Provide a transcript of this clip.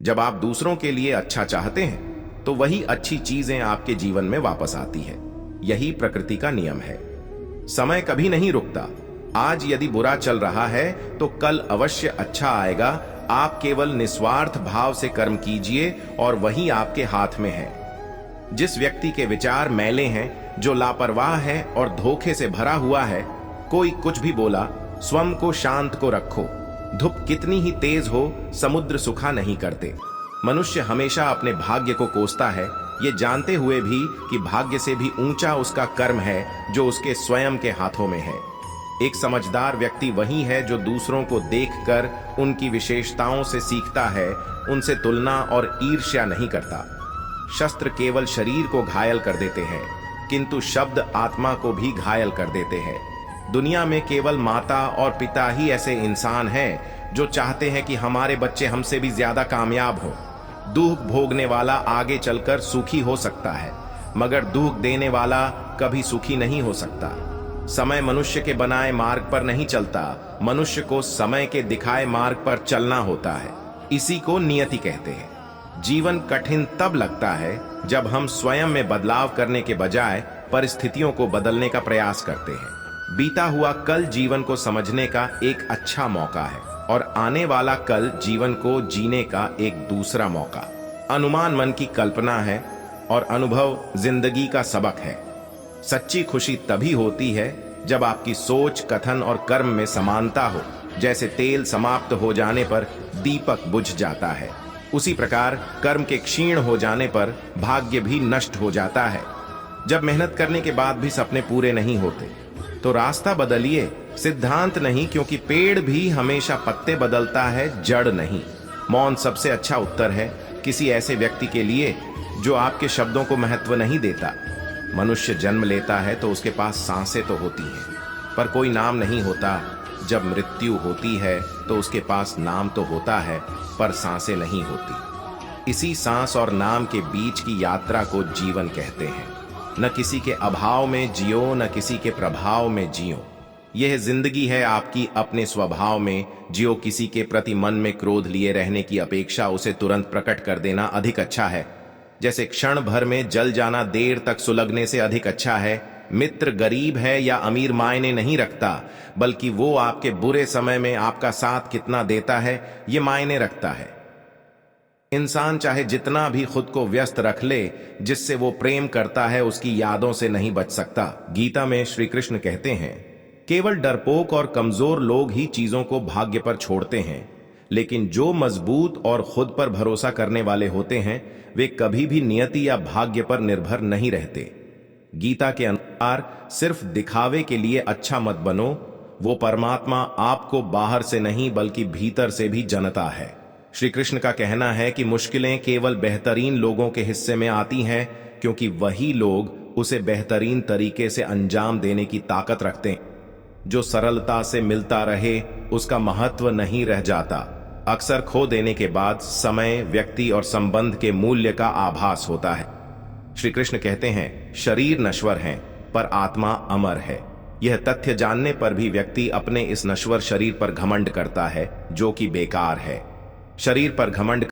जब आप दूसरों के लिए अच्छा चाहते हैं तो वही अच्छी चीजें आपके जीवन में वापस आती है। यही प्रकृति का नियम है। समय कभी नहीं रुकता। आज यदि बुरा चल रहा है तो कल अवश्य अच्छा आएगा। आप केवल निस्वार्थ भाव से कर्म कीजिए और वही आपके हाथ में है। जिस व्यक्ति के विचार मैले हैं, जो लापरवाह है और धोखे से भरा हुआ है, कोई कुछ भी बोला, स्वयं को शांत को रखो। धूप कितनी ही तेज हो, समुद्र सुखा नहीं करते। मनुष्य हमेशा अपने भाग्य को कोसता है, ये जानते हुए भी कि भाग्य से भी ऊंचा उसका कर्म है जो उसके स्वयं के हाथों में है। एक समझदार व्यक्ति वही है जो दूसरों को देखकर उनकी विशेषताओं से सीखता है, उनसे तुलना और ईर्ष्या नहीं करता। शस्त्र केवल शरीर को घायल कर देते हैं, किंतु शब्द आत्मा को भी घायल कर देते हैं। दुनिया में केवल माता और पिता ही ऐसे इंसान हैं जो चाहते हैं कि हमारे बच्चे हमसे भी ज्यादा कामयाब हों। दुख भोगने वाला आगे चलकर सुखी हो सकता है, मगर दुख देने वाला कभी सुखी नहीं हो सकता। समय मनुष्य के बनाए मार्ग पर नहीं चलता, मनुष्य को समय के दिखाए मार्ग पर चलना होता है। इसी को नियति कहते हैं। जीवन कठिन तब लगता है जब हम स्वयं में बदलाव करने के बजाय परिस्थितियों को बदलने का प्रयास करते हैं। बीता हुआ कल जीवन को समझने का एक अच्छा मौका है और आने वाला कल जीवन को जीने का एक दूसरा मौका। अनुमान मन की कल्पना है और अनुभव जिंदगी का सबक है। सच्ची खुशी तभी होती है जब आपकी सोच, कथन और कर्म में समानता हो। जैसे तेल समाप्त हो जाने पर दीपक बुझ जाता है, उसी प्रकार कर्म के क्षीण हो जाने पर भाग्य भी नष्ट हो जाता है। जब मेहनत करने के बाद भी सपने पूरे नहीं होते तो रास्ता बदलिए, सिद्धांत नहीं, क्योंकि पेड़ भी हमेशा पत्ते बदलता है, जड़ नहीं। मौन सबसे अच्छा उत्तर है किसी ऐसे व्यक्ति के लिए जो आपके शब्दों को महत्व नहीं देता। मनुष्य जन्म लेता है तो उसके पास सांसें तो होती हैं, पर कोई नाम नहीं होता। जब मृत्यु होती है तो उसके पास नाम तो होता है, पर सांसें नहीं होती। इसी सांस और नाम के बीच की यात्रा को जीवन कहते हैं। न किसी के अभाव में जियो, न किसी के प्रभाव में जियो। यह जिंदगी है आपकी अपने स्वभाव में जियो। किसी के प्रति मन में क्रोध लिए रहने की अपेक्षा उसे तुरंत प्रकट कर देना अधिक अच्छा है। जैसे क्षण भर में जल जाना देर तक सुलगने से अधिक अच्छा है। मित्र गरीब है या अमीर मायने नहीं रखता, बल्कि वो आपके बुरे समय में आपका साथ कितना देता है ये मायने रखता है। इंसान चाहे जितना भी खुद को व्यस्त रख ले, जिससे वो प्रेम करता है उसकी यादों से नहीं बच सकता। गीता में श्री कृष्ण कहते हैं, केवल डरपोक और कमजोर लोग ही चीजों को भाग्य पर छोड़ते हैं, लेकिन जो मजबूत और खुद पर भरोसा करने वाले होते हैं वे कभी भी नियति या भाग्य पर निर्भर नहीं रहते। गीता के अनुसार सिर्फ दिखावे के लिए अच्छा मत बनो। वो परमात्मा आपको बाहर से नहीं बल्कि भीतर से भी जनता है। श्री कृष्ण का कहना है कि मुश्किलें केवल बेहतरीन लोगों के हिस्से में आती हैं, क्योंकि वही लोग उसे बेहतरीन तरीके से अंजाम देने की ताकत रखते हैं। जो सरलता से मिलता रहे उसका महत्व नहीं रह जाता। अक्सर खो देने के बाद समय, व्यक्ति और संबंध के मूल्य का आभास होता है। श्री कृष्ण कहते हैं, शरीर नश्वर है पर आत्मा अमर है। यह तथ्य जानने पर भी व्यक्ति अपने इस नश्वर शरीर पर घमंड करता है, जो कि बेकार है। शरीर पर घमंड